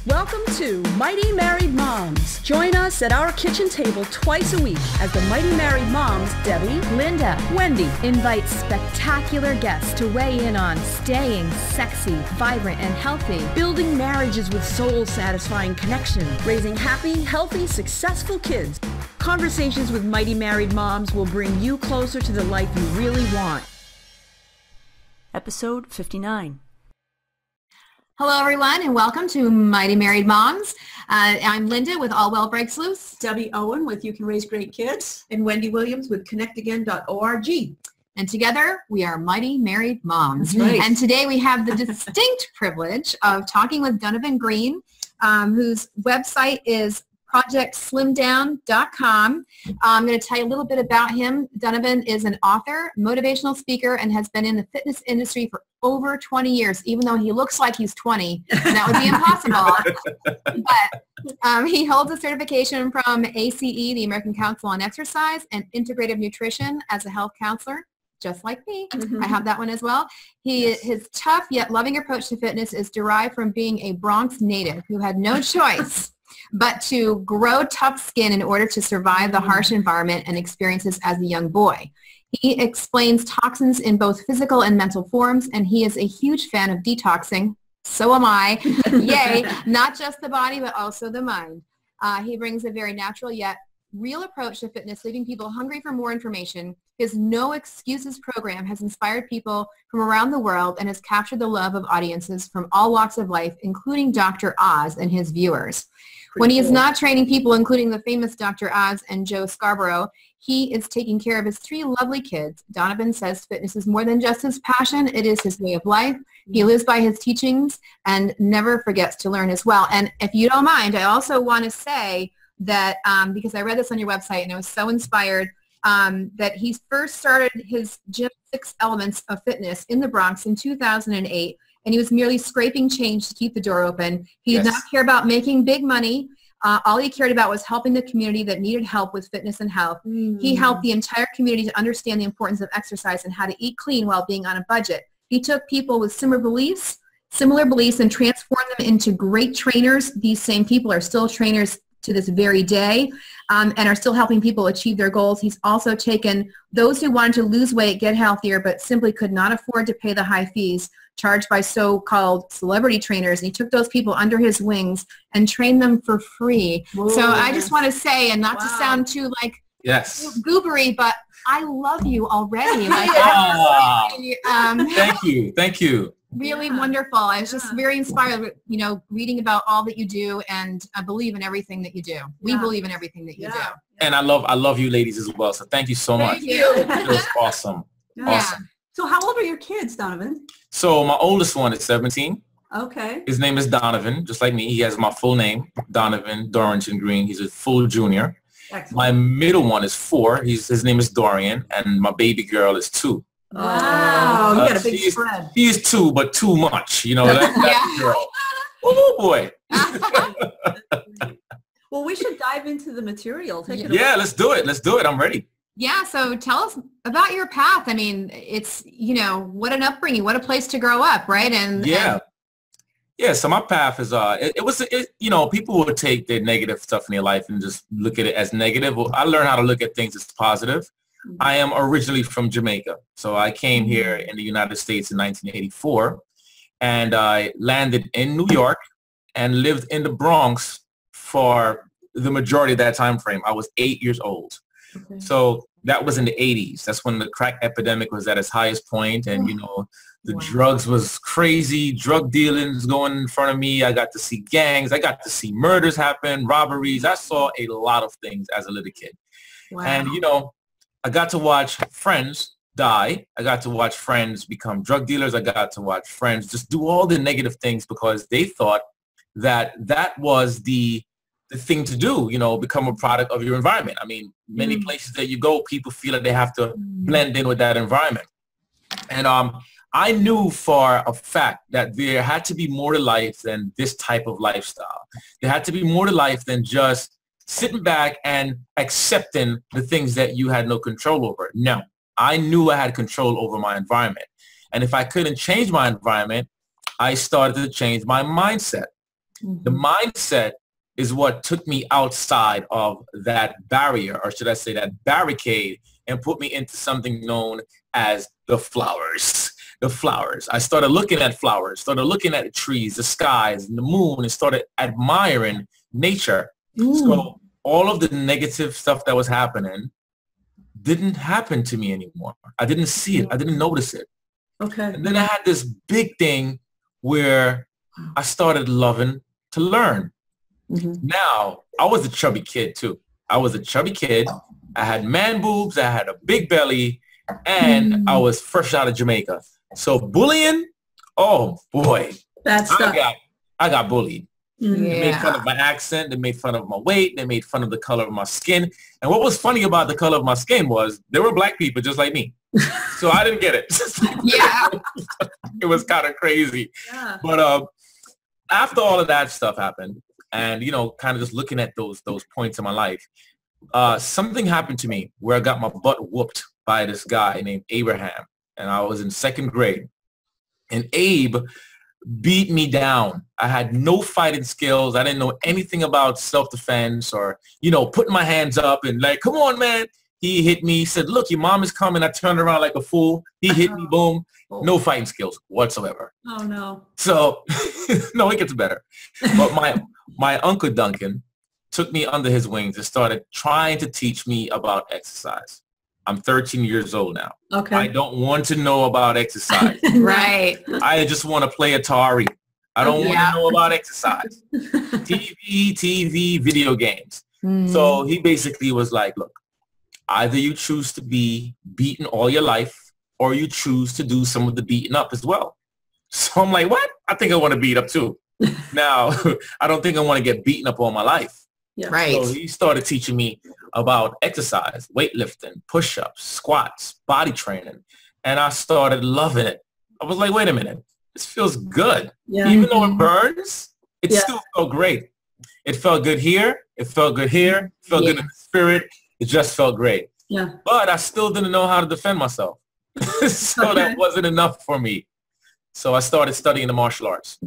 Welcome to Mighty Married Moms. Join us at our kitchen table twice a week as the Mighty Married Moms, Debbie, Linda, Wendy, invite spectacular guests to weigh in on staying sexy, vibrant, and healthy, building marriages with soul-satisfying connection, raising happy, healthy, successful kids. Conversations with Mighty Married Moms will bring you closer to the life you really want. Episode 59. Hello, everyone, and welcome to Mighty Married Moms. I'm Linda with All Well Breaks Loose. Debbie Owen with You Can Raise Great Kids. And Wendy Williams with connectagain.org. And together, we are Mighty Married Moms. Right. And today we have the distinct privilege of talking with Donovan Green, whose website is projectslimdown.com. I'm going to tell you a little bit about him. Donovan is an author, motivational speaker, and has been in the fitness industry for over 20 years, even though he looks like he's 20. And that would be impossible. But he holds a certification from ACE, the American Council on Exercise, and Integrative Nutrition as a health counselor, just like me. Mm-hmm. I have that one as well. His tough yet loving approach to fitness is derived from being a Bronx native who had no choice but to grow tough skin in order to survive the harsh environment and experiences as a young boy. He explains toxins in both physical and mental forms, and he is a huge fan of detoxing. So am I. Yay, not just the body, but also the mind. He brings a very natural yet real approach to fitness, leaving people hungry for more information. His No Excuses program has inspired people from around the world and has captured the love of audiences from all walks of life, including Dr. Oz and his viewers. When he is not training people, including the famous Dr. Oz and Joe Scarborough, he is taking care of his 3 lovely kids. Donovan says fitness is more than just his passion. It is his way of life. He lives by his teachings and never forgets to learn as well. And if you don't mind, I also want to say that, because I read this on your website and I was so inspired, that he first started his gym 6 Elements of Fitness in the Bronx in 2008. And he was merely scraping change to keep the door open. He did not care about making big money. All he cared about was helping the community that needed help with fitness and health. He helped the entire community to understand the importance of exercise and how to eat clean while being on a budget. He took people with similar beliefs and transformed them into great trainers. These same people are still trainers to this very day, and are still helping people achieve their goals. He's also taken those who wanted to lose weight, get healthier, but simply could not afford to pay the high fees charged by so-called celebrity trainers. And he took those people under his wings and trained them for free. Whoa. So I just want to say, and not to sound too like goobery, but I love you already. Like, Thank you. Really wonderful. I was just very inspired, reading about all that you do, and I believe in everything that you do. We believe in everything that you do. And I love you ladies as well. So thank you so much. Thank you. It was awesome. Yeah. Awesome. So how old are your kids, Donovan? So my oldest one is 17. Okay. His name is Donovan, just like me. He has my full name, Donovan Dorrington Green. He's a full junior. Excellent. My middle one is 4. His name is Dorian, and my baby girl is 2. Wow, you got a big spread. He's 2, but too much, that girl. Oh boy. Well, we should dive into the material. Take it away. Yeah, let's do it. I'm ready. Yeah, so tell us about your path. I mean, it's, what an upbringing, what a place to grow up, right? Yeah, so my path is, people would take their negative stuff in their life and just look at it as negative. Well, I learned how to look at things as positive. I am originally from Jamaica. So I came here in the United States in 1984, and I landed in New York and lived in the Bronx for the majority of that time frame. I was 8 years old. Okay. So that was in the 80s. That's when the crack epidemic was at its highest point, and the drugs was crazy. Drug dealing was going in front of me. I got to see gangs. I got to see murders happen, robberies. I saw a lot of things as a little kid. Wow. And I got to watch friends die. I got to watch friends become drug dealers. I got to watch friends just do all the negative things because they thought that was the thing to do, become a product of your environment. I mean, many places that you go, people feel that they have to blend in with that environment. And I knew for a fact that there had to be more to life than this type of lifestyle. There had to be more to life than just sitting back and accepting the things that you had no control over. No, I knew I had control over my environment. And if I couldn't change my environment, I started to change my mindset. The mindset is what took me outside of that barrier, or should I say that barricade, and put me into something known as the flowers. The flowers. I started looking at flowers, started looking at the trees, the skies, and the moon, and started admiring nature. So all of the negative stuff that was happening didn't happen to me anymore. I didn't see it. I didn't notice it. Okay. And then I had this big thing where I started loving to learn. Now, I was a chubby kid too. I was a chubby kid. I had man boobs. I had a big belly. And I was fresh out of Jamaica. So bullying, oh boy. That's I got bullied. Yeah. They made fun of my accent. They made fun of my weight. They made fun of the color of my skin. And what was funny about the color of my skin was there were black people just like me. So I didn't get it. Yeah. It was kind of crazy. Yeah. But after all of that stuff happened, and, you know, kind of just looking at those points in my life, something happened to me where I got my butt whooped by this guy named Abraham. And I was in 2nd grade. And Abe beat me down. I had no fighting skills. I didn't know anything about self-defense or, you know, putting my hands up and like, come on, man. He hit me. He said, look, your mom is coming. I turned around like a fool. He hit me. Boom. No fighting skills whatsoever. Oh, no. So, no, it gets better. But my Uncle Duncan took me under his wings and started trying to teach me about exercise. I'm 13 years old now. Okay. I don't want to know about exercise. Right. I just want to play Atari. I don't want to know about exercise. TV, video games. So he basically was like, look, either you choose to be beaten all your life or you choose to do some of the beating up as well. So I'm like, what? I think I want to beat up too. Now, I don't think I want to get beaten up all my life. Yeah. Right. So he started teaching me about exercise, weightlifting, push-ups, squats, body training. And I started loving it. I was like, wait a minute, this feels good. Yeah. Even though it burns, it still felt great. It felt good here. It felt good here. It felt good in the spirit. It just felt great. Yeah. But I still didn't know how to defend myself. So that wasn't enough for me. So I started studying the martial arts.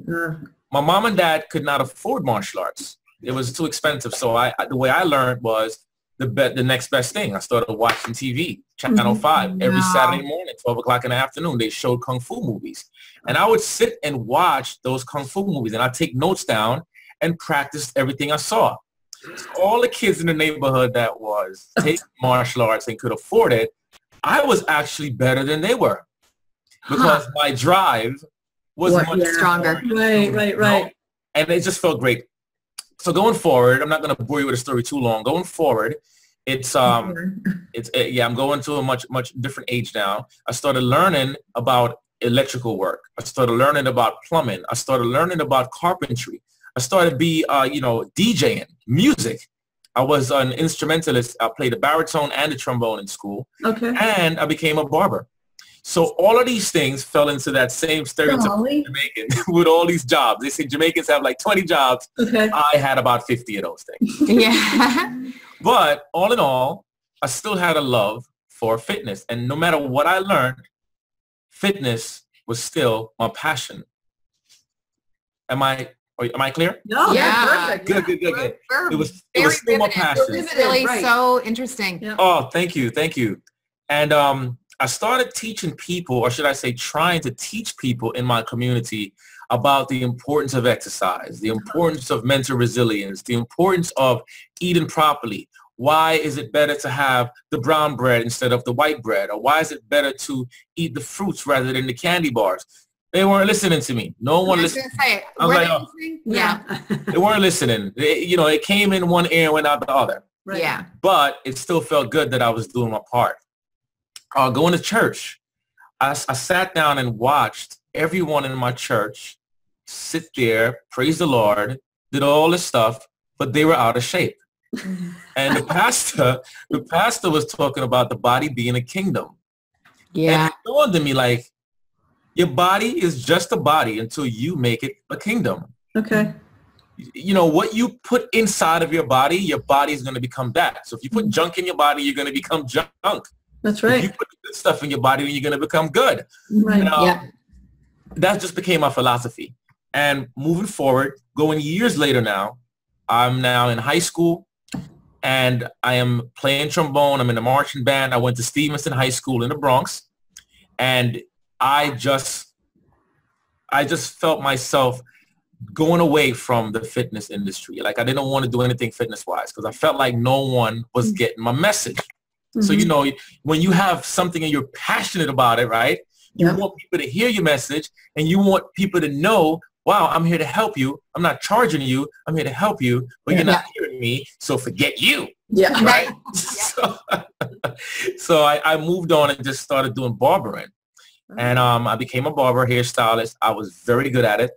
My mom and dad could not afford martial arts. It was too expensive. So the way I learned was the next best thing. I started watching TV, Channel 5, every Saturday morning, 12 o'clock in the afternoon. They showed Kung Fu movies. And I would sit and watch those Kung Fu movies, and I'd take notes down and practice everything I saw. So all the kids in the neighborhood that was taking martial arts and could afford it, I was actually better than they were because my drive was much stronger. Right. And it just felt great. So going forward, I'm not going to bore you with the story too long. Going forward, I'm going to a much different age now. I started learning about electrical work. I started learning about plumbing. I started learning about carpentry. I started DJing music. I was an instrumentalist. I played the baritone and the trombone in school. Okay. And I became a barber. So all of these things fell into that same stereotype of Jamaican with all these jobs. They say Jamaicans have like 20 jobs. Okay. I had about 50 of those things. Yeah. But all in all, I still had a love for fitness. And no matter what I learned, fitness was still my passion. Am I clear? No, yeah. Perfect. Good. It was still my passion. It's really so interesting. Yeah. Oh, thank you. And I started teaching people, or should I say trying to teach people in my community about the importance of exercise, the importance of mental resilience, the importance of eating properly. Why is it better to have the brown bread instead of the white bread? Or why is it better to eat the fruits rather than the candy bars? They weren't listening to me. No one listened. I was like, yeah. They weren't listening. It came in one ear and went out the other. Right. Yeah. But it still felt good that I was doing my part. Going to church, I sat down and watched everyone in my church sit there, praise the Lord, did all this stuff, but they were out of shape. And the pastor was talking about the body being a kingdom. Yeah. And it dawned on me like, your body is just a body until you make it a kingdom. Okay. What you put inside of your body is going to become that. So if you put junk in your body, you're going to become junk. That's right. If you put good stuff in your body, then you're going to become good. Right. That just became my philosophy. And moving forward, going years later now, I'm now in high school and I am playing trombone. I'm in a marching band. I went to Stevenson High School in the Bronx, and I just felt myself going away from the fitness industry. Like I didn't want to do anything fitness wise because I felt like no one was getting my message. So, you know, when you have something and you're passionate about it, right? You want people to hear your message and you want people to know, wow, I'm here to help you. I'm not charging you. I'm here to help you, but you're not hearing me. So forget you. Yeah. Right. So I moved on and just started doing barbering. And I became a barber, hairstylist. I was very good at it.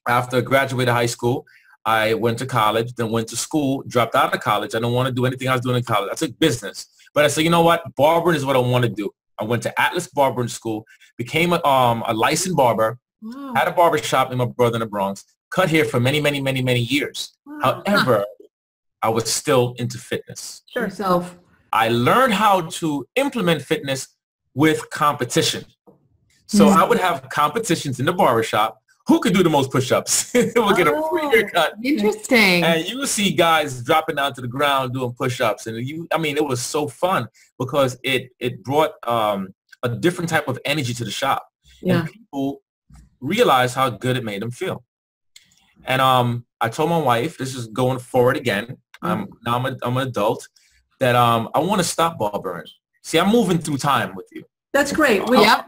After I graduated high school, I went to college, then went to school, dropped out of college. I don't want to do anything I was doing in college. I took business. But I said, you know what? Barbering is what I want to do. I went to Atlas Barbering School, became a licensed barber, had a barber shop with my brother in the Bronx, cut hair for many, many, many, many years. However, I was still into fitness. Sure. Self. I learned how to implement fitness with competition. So I would have competitions in the barbershop. Who could do the most push-ups? We'll get a free haircut. Interesting. And you will see guys dropping down to the ground doing push-ups. And it was so fun because it brought a different type of energy to the shop. Yeah. And people realized how good it made them feel. And I told my wife, this is going forward again. Now I'm an adult, that I want to stop barbering. See, I'm moving through time with you. That's great. I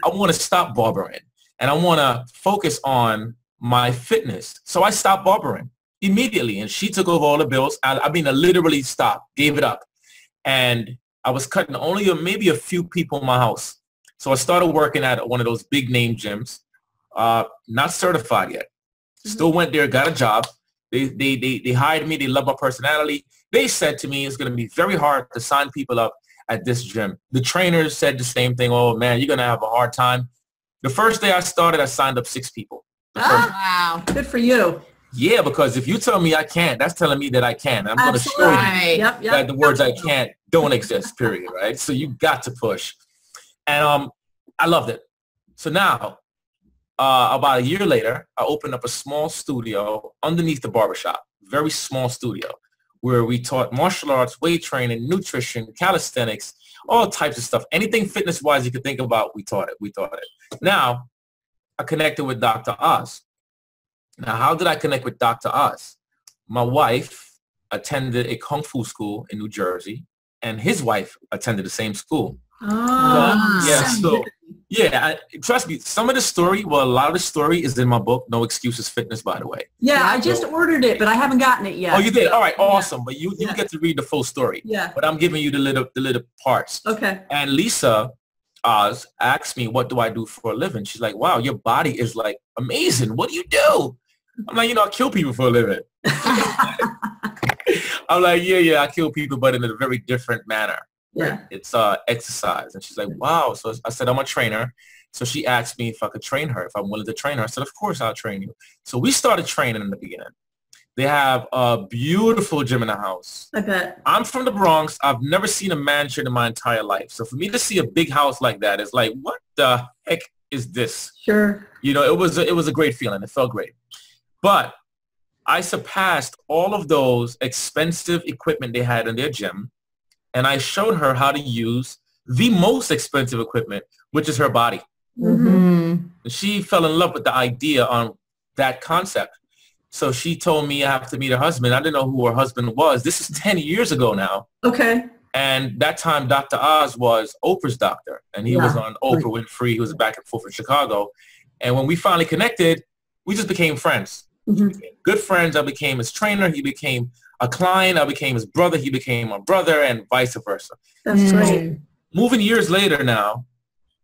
want to stop barbering. And I want to focus on my fitness. So I stopped barbering immediately. And she took over all the bills. I literally stopped, gave it up. And I was cutting only maybe a few people in my house. So I started working at one of those big name gyms, not certified yet. Still went there, got a job. They hired me. They love my personality. They said to me, it's going to be very hard to sign people up at this gym. The trainers said the same thing. Oh, man, you're going to have a hard time. The first day I started, I signed up 6 people. Wow. Good for you. Yeah, because if you tell me I can't, that's telling me that I can. I'm going to show you that the words I can't don't exist, period, right? So you got to push. And I loved it. So now, about a year later, I opened up a small studio underneath the barbershop, very small studio, where we taught martial arts, weight training, nutrition, calisthenics, all types of stuff. Anything fitness-wise you could think about, we taught it. Now, I connected with Dr. Oz. Now, how did I connect with Dr. Oz? My wife attended a Kung Fu school in New Jersey, and his wife attended the same school. Trust me, some of the story, a lot of the story is in my book, No Excuses Fitness, by the way. Yeah, I just ordered it, but I haven't gotten it yet. Oh, you did? All right, awesome. But you get to read the full story. Yeah. But I'm giving you the little parts. Okay. And Lisa Oz asked me, what do I do for a living? She's like, wow, your body is like amazing. What do you do? I'm like, I kill people for a living. I'm like, yeah, I kill people, but in a very different manner. Yeah. It's exercise. And she's like, wow. So I said, I'm a trainer. So she asked me if I could train her, if I'm willing to train her. I said, of course I'll train you. So we started training in the beginning. They have a beautiful gym in the house. I bet. I'm from the Bronx. I've never seen a mansion in my entire life. So for me to see a big house like that is like, what the heck is this? Sure. It was a great feeling. It felt great. But I surpassed all of those expensive equipment they had in their gym. And I showed her how to use the most expensive equipment, which is her body. Mm-hmm. She fell in love with the idea on that concept. So she told me I have to meet her husband. I didn't know who her husband was. This is 10 years ago now. Okay. And that time, Dr. Oz was Oprah's doctor. And he was on Oprah Winfrey. He was back and forth in Chicago. And when we finally connected, we just became friends. Mm-hmm. We became good friends. I became his trainer. He became a client. I became his brother. He became my brother, and vice versa. That's great. Moving years later now,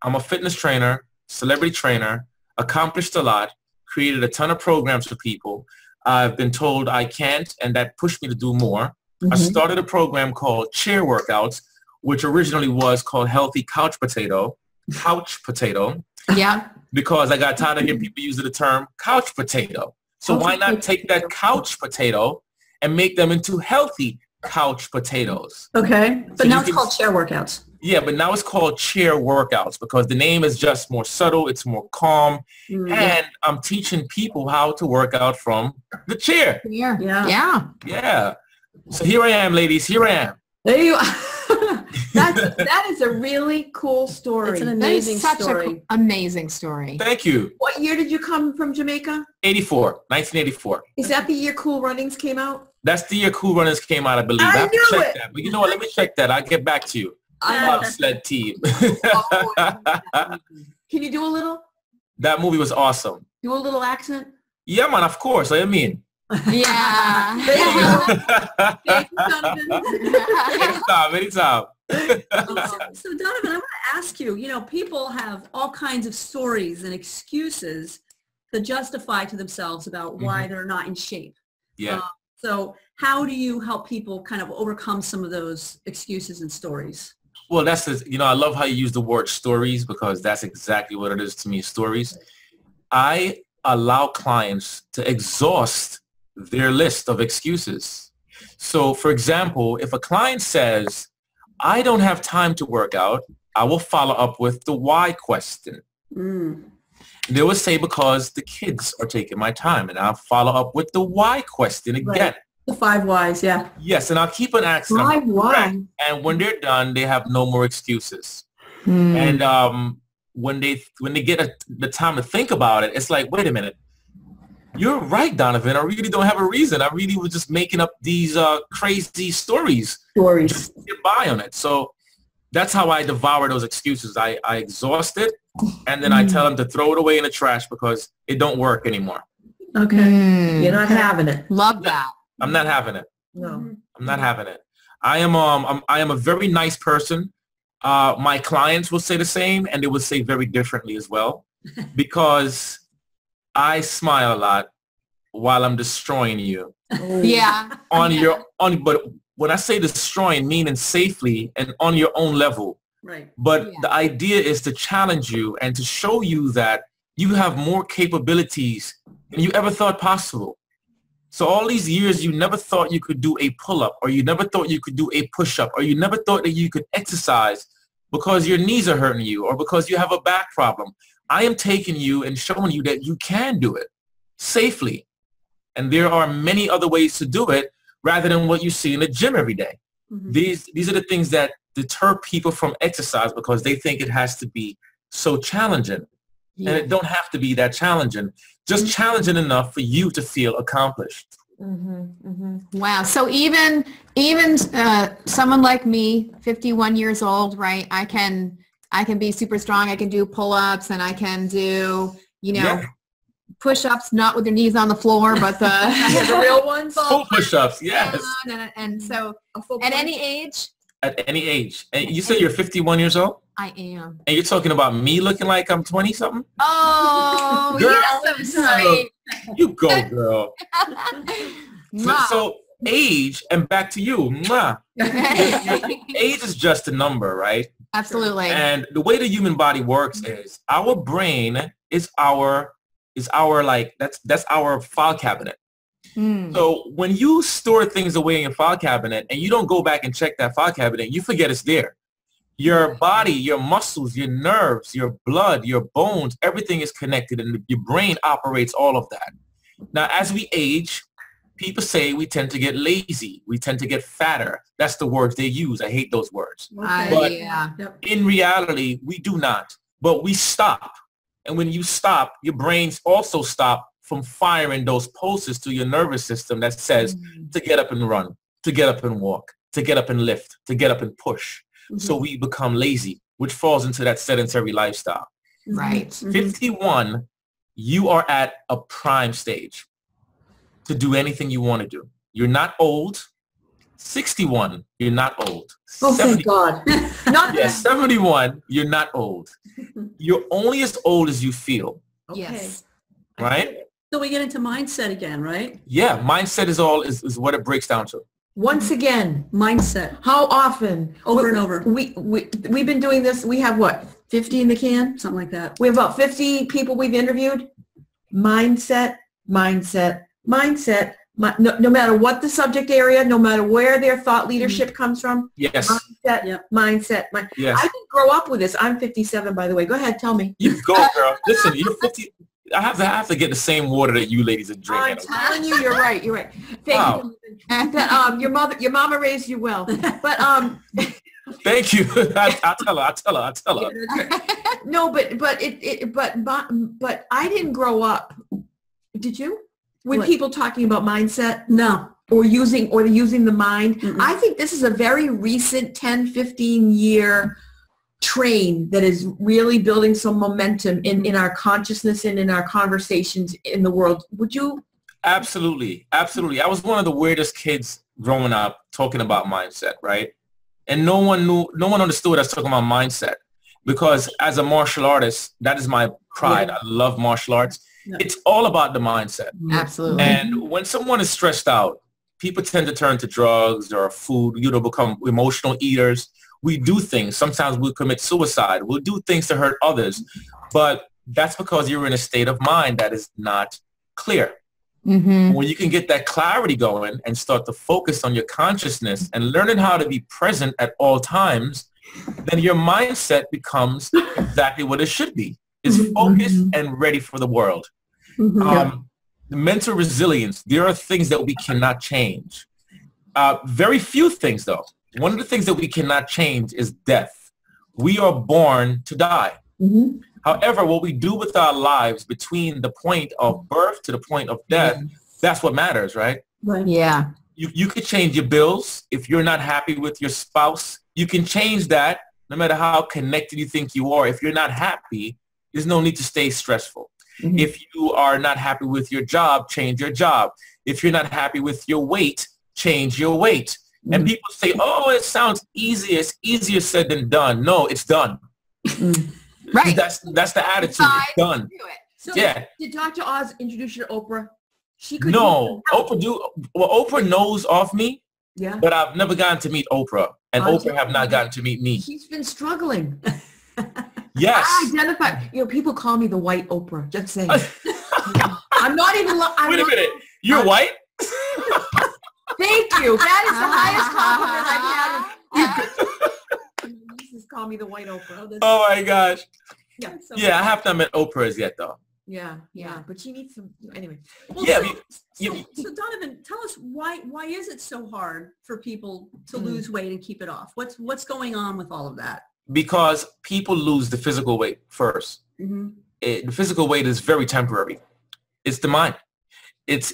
I'm a fitness trainer, celebrity trainer, accomplished a lot, created a ton of programs for people. I've been told I can't, and that pushed me to do more. I started a program called Chair Workouts, which originally was called Healthy Couch Potato. Yeah. Because I got tired of hearing people using the term couch potato. So why not take that couch potato and make them into healthy couch potatoes? Okay. But So now you it's can- called chair workouts. Yeah, but now it's called chair workouts because the name is just more subtle. It's more calm. And I'm teaching people how to work out from the chair. Yeah. Yeah. Yeah. So here I am, ladies. Here I am. There you are. That is a really cool story. It's an That is amazing such story. an amazing story. Thank you. What year did you come from Jamaica? 1984. Is that the year Cool Runnings came out? That's the year Cool Runnings came out, I believe. I have to knew check it. that. But you know what? Let me check that. I'll get back to you. I love Sled Team. Can you do a little? That movie was awesome. Do a little accent? Yeah, man, of course. I mean. Yeah. Thank you, Donovan. Anytime. So Donovan, I want to ask you, people have all kinds of stories and excuses to justify to themselves about why they're not in shape. Yeah. So how do you help people kind of overcome some of those excuses and stories? Well, I love how you use the word stories because that's exactly what it is to me, stories. I allow clients to exhaust their list of excuses. So, for example, if a client says, I don't have time to work out, I will follow up with the why question. They will say, because the kids are taking my time, and I'll follow up with the why question again. Right. The 5 whys, yeah. Yes, and I'll keep an accent. Why? And when they're done, they have no more excuses. And when they get the time to think about it, it's like, wait a minute. You're right, Donovan. I really don't have a reason. I really was just making up these crazy stories. Just to get by on it. So that's how I devour those excuses. I exhaust it, and then I tell them to throw it away in the trash because it don't work anymore. Okay. You're not having it. Love that. I'm not having it. No. I'm not having it. I am a very nice person. My clients will say the same, and they will say very differently as well, because I smile a lot while I'm destroying you. Yeah. But when I say destroying, meaning safely and on your own level. Right. But the idea is to challenge you and to show you that you have more capabilities than you ever thought possible. So all these years, you never thought you could do a pull-up, or you never thought you could do a push-up, or you never thought that you could exercise because your knees are hurting you or because you have a back problem. I am taking you and showing you that you can do it safely. And there are many other ways to do it rather than what you see in the gym every day. These are the things that deter people from exercise because they think it has to be so challenging. And it don't have to be that challenging. Just challenging enough for you to feel accomplished. Wow. So even someone like me, 51 years old, right? I can be super strong. I can do pull-ups, and I can do, push-ups, not with your knees on the floor, but the real ones. Full push-ups, yes. And so at any age. At any age. And you say you're 51 years old? I am. And you're talking about me looking like I'm 20-something? Oh, Girl, you're so sweet. You go, girl. So age, and back to you. Mwah. Age is just a number, right? Absolutely. And the way the human body works is our brain is our that's our file cabinet. So when you store things away in your file cabinet and you don't go back and check that file cabinet, you forget it's there. Your body, your muscles, your nerves, your blood, your bones, everything is connected, and your brain operates all of that. Now, as we age, people say we tend to get lazy. We tend to get fatter. That's the words they use. I hate those words. But in reality, we do not. But we stop. And when you stop, your brains also stop from firing those pulses to your nervous system that says to get up and run, to get up and walk, to get up and lift, to get up and push. So we become lazy, which falls into that sedentary lifestyle. Right. 51, you are at a prime stage to do anything you want to do. You're not old. 61, you're not old. Oh, thank God. Not yet. 71, you're not old. You're only as old as you feel. Yes. Right? So we get into mindset again, right? Yeah, mindset is what it breaks down to. Once again, Mindset. how often? Over and over. We've been doing this. We have what, 50 in the can? Something like that. We have about 50 people we've interviewed. Mindset, mindset, mindset, no matter what the subject area, no matter where their thought leadership comes from. Yes. Mindset. Yes. I didn't grow up with this. I'm 57, by the way. Go ahead, tell me. You go, girl. Listen, you're 50. I have to get the same water that you ladies are drinking. I'm telling you, you're right. You're right. Thank you. That, your mama raised you well. But thank you. I tell her. No, but I didn't grow up. Did you? With people talking about mindset? No. Or using the mind. Mm-mm. I think this is a very recent 10, 15 year train that is really building some momentum in our consciousness and in our conversations in the world. Would you? Absolutely. Absolutely. I was one of the weirdest kids growing up talking about mindset, right? And no one understood us talking about mindset, because as a martial artist, that is my pride. Yeah. I love martial arts. Yeah. It's all about the mindset. Absolutely. And when someone is stressed out, people tend to turn to drugs or food, become emotional eaters. We do things. Sometimes we'll commit suicide. We'll do things to hurt others. But that's because you're in a state of mind that is not clear. Mm-hmm. When you can get that clarity going and start to focus on your consciousness and learning how to be present at all times, then your mindset becomes exactly what it should be. It's focused and ready for the world. Mm-hmm. The mental resilience, there are things that we cannot change. Very few things, though. One of the things that we cannot change is death. We are born to die. Mm-hmm. However, what we do with our lives between the point of birth to the point of death, that's what matters, right? Right. Yeah. You could change your bills. If you're not happy with your spouse, you can change that no matter how connected you think you are. If you're not happy, there's no need to stay stressful. Mm-hmm. If you are not happy with your job, change your job. If you're not happy with your weight, change your weight. Mm-hmm. And people say, oh, it sounds easy. It's easier said than done. No, it's done. Mm-hmm. Right. That's the attitude. It's done. So did Dr. Oz introduce you to Oprah? She could. No, Oprah knows of me. Yeah. But I've never gotten to meet Oprah, and Oprah have not gotten to meet me. She's been struggling. Yes. I identify. People call me the white Oprah. Just saying. I'm not even. Wait a minute. You're white? Thank you. That is the highest compliment I've had. You just call me the white Oprah. Oh my gosh. Yeah, I have not met Oprah as yet, though. Yeah. But she needs some. Anyway. Well, so Donovan, tell us why is it so hard for people to lose weight and keep it off? What's going on with all of that? Because people lose the physical weight first. Mm-hmm. The physical weight is very temporary. It's the mind.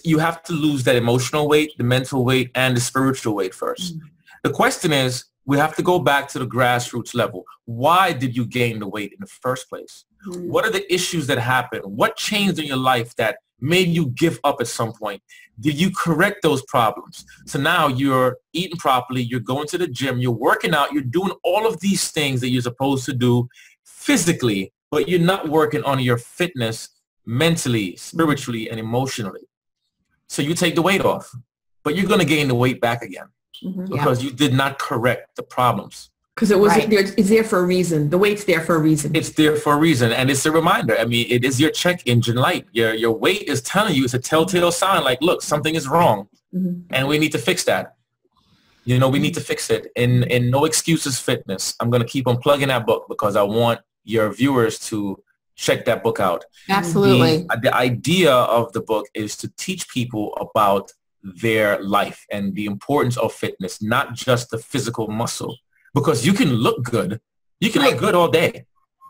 You have to lose that emotional weight, the mental weight, and the spiritual weight first. Mm-hmm. The question is, we have to go back to the grassroots level. Why did you gain the weight in the first place? Mm-hmm. What are the issues that happened? What changed in your life that made you give up at some point? Did you correct those problems? So now you're eating properly, you're going to the gym, you're working out, you're doing all of these things that you're supposed to do physically, but you're not working on your fitness mentally, spiritually, and emotionally. So you take the weight off, but you're going to gain the weight back again because you did not correct the problems. Because it wasn't there. It's there for a reason. The weight's there for a reason. It's there for a reason. And it's a reminder. I mean, it is your check engine light. Your weight is telling you, it's a telltale sign like, look, something is wrong and we need to fix that. We need to fix it. In No Excuses Fitness, I'm going to keep on plugging that book because I want your viewers to check that book out. Absolutely. The idea of the book is to teach people about their life and the importance of fitness, not just the physical muscle. Because you can look good. You can look good all day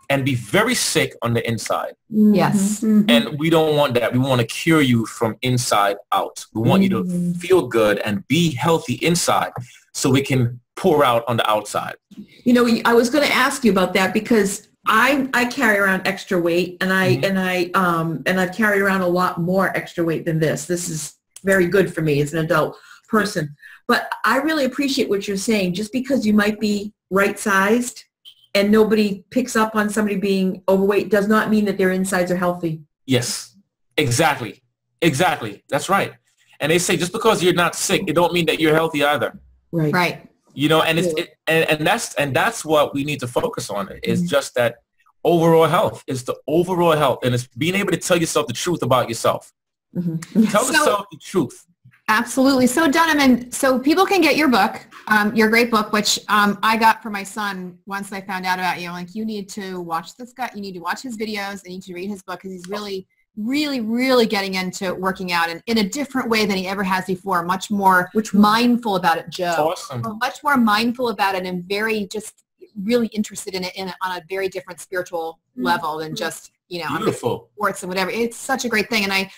and be very sick on the inside. Yes. Mm-hmm. And we don't want that. We want to cure you from inside out. We want you to feel good and be healthy inside so we can pour out on the outside. I was going to ask you about that because I carry around extra weight and I've carried around a lot more extra weight than this. This is very good for me as an adult person. But I really appreciate what you're saying. Just because you might be right-sized and nobody picks up on somebody being overweight does not mean that their insides are healthy. Yes, exactly. That's right. And they say just because you're not sick, it don't mean that you're healthy either. Right. And that's what we need to focus on. Is just that overall health. It's the overall health, and it's being able to tell yourself the truth about yourself. Mm-hmm. Tell yourself the truth. Absolutely. So Donovan, so people can get your book, your great book, which I got for my son once I found out about you. I'm like, you need to watch this guy. You need to watch his videos. And you need to read his book because he's really, really, really getting into working out in a different way than he ever has before. Much more mindful about it, Joe. Awesome. Much more mindful about it and very just really interested in it on a very different spiritual level than just, Beautiful. Sports and whatever. It's such a great thing. And I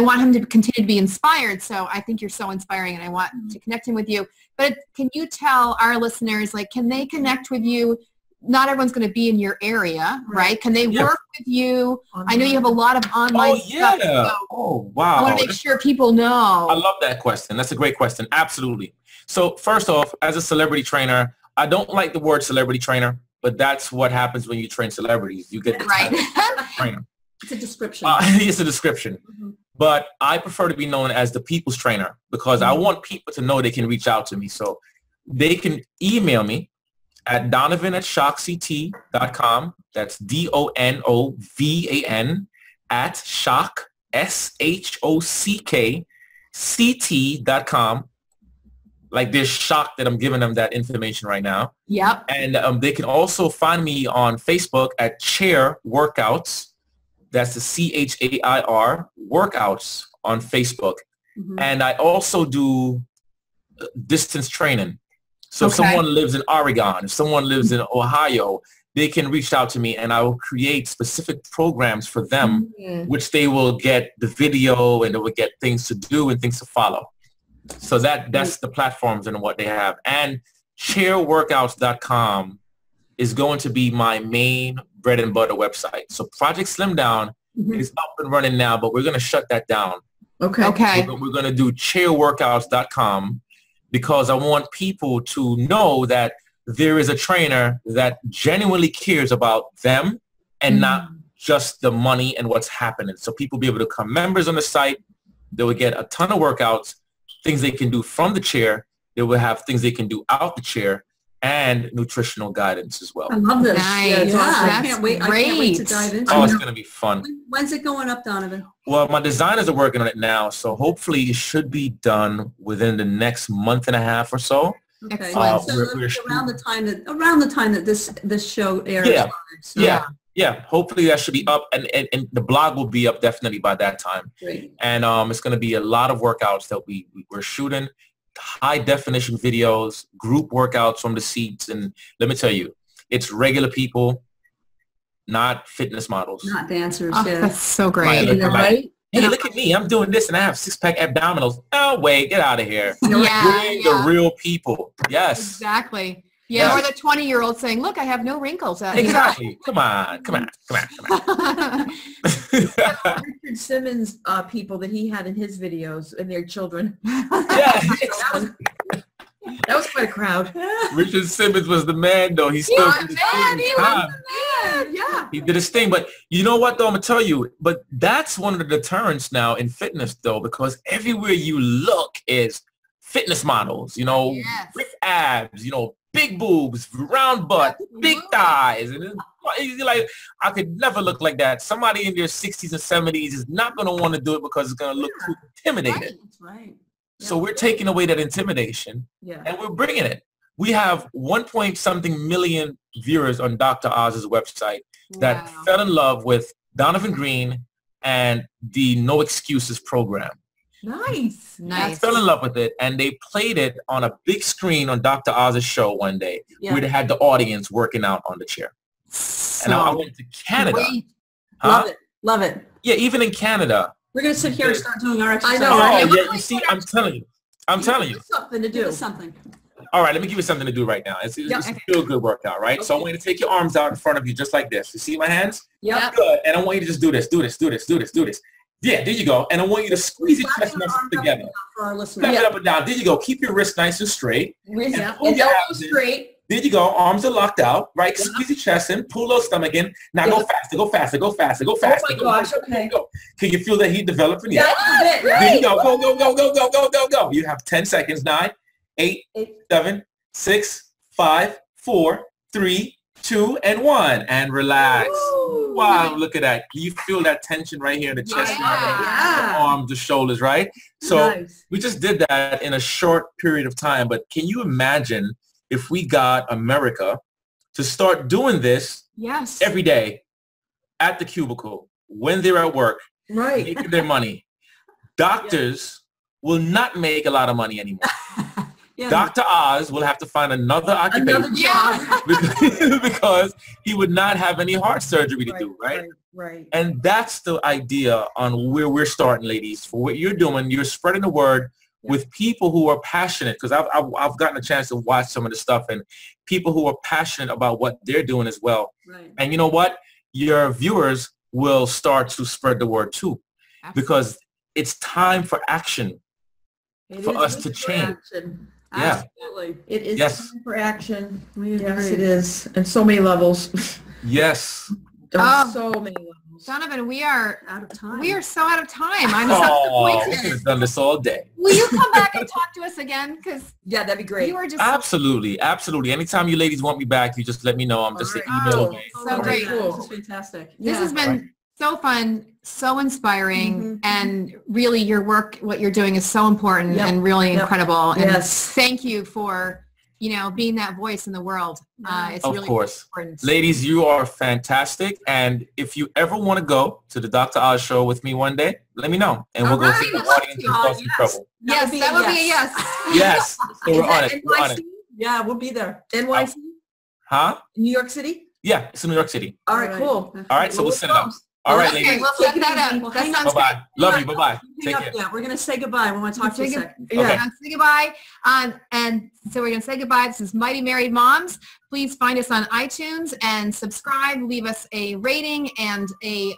want him to continue to be inspired. So I think you're so inspiring and I want to connect him with you. But can you tell our listeners, like, can they connect with you? Not everyone's going to be in your area, right? Can they work with you? I know you have a lot of online stuff. So oh, wow. I want to make sure people know. I love that question. That's a great question. Absolutely. So first off, as a celebrity trainer, I don't like the word celebrity trainer, but that's what happens when you train celebrities. You get the title trainer. It's a description. It's a description. But I prefer to be known as the people's trainer because I want people to know they can reach out to me. So they can email me at donovan@shockct.com. That's DONOVAN at shock, SHOCK, like they're shocked that I'm giving them that information right now. Yep. And they can also find me on Facebook at Chair Workouts. That's the CHAIR Workouts on Facebook. And I also do distance training. So if someone lives in Oregon, if someone lives in Ohio, they can reach out to me and I will create specific programs for them, which they will get the video and they will get things to do and things to follow. So that's the platforms and what they have. And chairworkouts.com is going to be my main bread and butter website. So Project Slim Down is up and running now, but we're going to shut that down. Okay. We're going to do chairworkouts.com because I want people to know that there is a trainer that genuinely cares about them and not just the money and what's happening. So people be able to become members on the site. They will get a ton of workouts, things they can do from the chair. They will have things they can do out the chair and nutritional guidance as well. I love this. Nice. I can't wait. I can't wait to Great. dive into Oh, it. it's going to be fun. When's it going up, Donovan? Well, my designers are working on it now, so hopefully it should be done within the next month and a half or so. Okay. Excellent. So We're around the time that this show airs. Yeah. So Yeah. Hopefully that should be up, and the blog will be up definitely by that time. Great. And it's going to be a lot of workouts that we're shooting, high definition videos, group workouts from the seats, and let me tell you, it's regular people, not fitness models. Not dancers. Oh, Yeah. that's so great. Like, hey, look at me, I'm doing this and I have 6-pack abdominals. Oh wait, get out of here. We're the real people. Yes. Exactly. Yeah, or the 20-year-old saying, "Look, I have no wrinkles." Exactly. Come on. Richard Simmons people that he had in his videos and their children. Yeah. That was quite a crowd. Richard Simmons was the man, though. He still did his thing. Yeah. He did his thing. But you know what, though? I'm going to tell you. But that's one of the deterrents now in fitness, though, because everywhere you look is fitness models, with abs, big boobs, round butt, big thighs. And it's like, I could never look like that. Somebody in their 60s and 70s is not going to want to do it because it's going to look too intimidated. That's right. So we're taking away that intimidation and we're bringing it. We have 1-something million viewers on Dr. Oz's website that fell in love with Donovan Green and the No Excuses program. Nice. They fell in love with it, and they played it on a big screen on Dr. Oz's show one day where they had the audience working out on the chair. And I went to Canada. Love it. Yeah, even in Canada. We're going to sit here and start doing our exercise. I know, right? Oh, yeah, you see, I'm telling you. Something to do. Something. All right, let me give you something to do right now. It's a feel-good workout, right? So I want you to take your arms out in front of you just like this. You see my hands? Yep. Good. And I want you to just do this. Yeah, there you go. And I want you to squeeze your chest muscles together. For our listeners. Clap it up and down. There you go. Keep your wrists nice and straight. And elbows straight. There you go. Arms are locked out, right? Squeeze your chest in. Pull those stomach in. Now go faster. Oh my gosh, okay. Go. Can you feel that heat developing? Yeah. That's it, There you go. Go. You have 10 seconds. 9, 8, 7, 6, 5, 4, 3, 2, and 1, and relax. Ooh. Wow, look at that. You feel that tension right here in the chest, the arms, the shoulders, right? So we just did that in a short period of time, but can you imagine if we got America to start doing this every day at the cubicle, when they're at work, making their money? Doctors will not make a lot of money anymore. Dr. Oz will have to find another occupation because he would not have any heart surgery to do, right? And that's the idea on where we're starting, ladies. For what you're doing, you're spreading the word with people who are passionate, because I've gotten a chance to watch some of the stuff, and people who are passionate about what they're doing as well. And you know what? Your viewers will start to spread the word too, because it's time for action for us to change. Absolutely. It is time for action. Yes, it is. And so many levels. Yes. So many levels. Donovan, we are out of time. We are so out of time. I'm we could have done this all day. Will you come back and talk to us again? Because that'd be great. You were just absolutely. Anytime you ladies want me back, you just let me know. I'm just an email away. So great. Cool. This is fantastic. This has been so fun, so inspiring, and really your work, what you're doing is so important and really incredible. And thank you for, being that voice in the world. It's of really course. important. Ladies, you are fantastic. And if you ever want to go to the Dr. Oz show with me one day, let me know. And we'll go see the audience and cause some trouble. Yes, that would be a yes. Yes. So we're on it. We're on it. Yeah, we'll be there. NYC? Huh? New York City? Yeah, it's in New York City. All right, cool. All right, so we'll set it up. All right, ladies. We'll set that up. That sounds bye-bye. good. Love you. Bye-bye. Take care. Yeah, we're going to say goodbye. We want to talk to you a second. Say goodbye. And so we're going to say goodbye. This is Mighty Married Moms. Please find us on iTunes and subscribe. Leave us a rating and a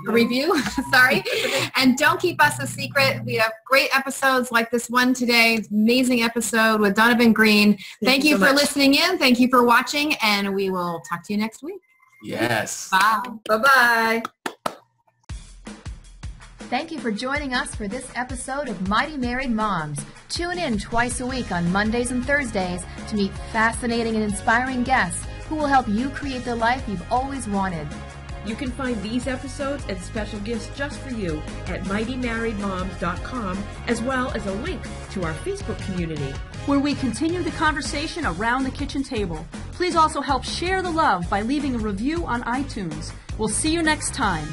review. Sorry. And don't keep us a secret. We have great episodes like this one today. Amazing episode with Donovan Green. Thank you for listening in. Thank you for watching. And we will talk to you next week. Yes. Bye. Bye-bye. Thank you for joining us for this episode of Mighty Married Moms. Tune in twice a week on Mondays and Thursdays to meet fascinating and inspiring guests who will help you create the life you've always wanted. You can find these episodes and special gifts just for you at mightymarriedmoms.com, as well as a link to our Facebook community, where we continue the conversation around the kitchen table. Please also help share the love by leaving a review on iTunes. We'll see you next time.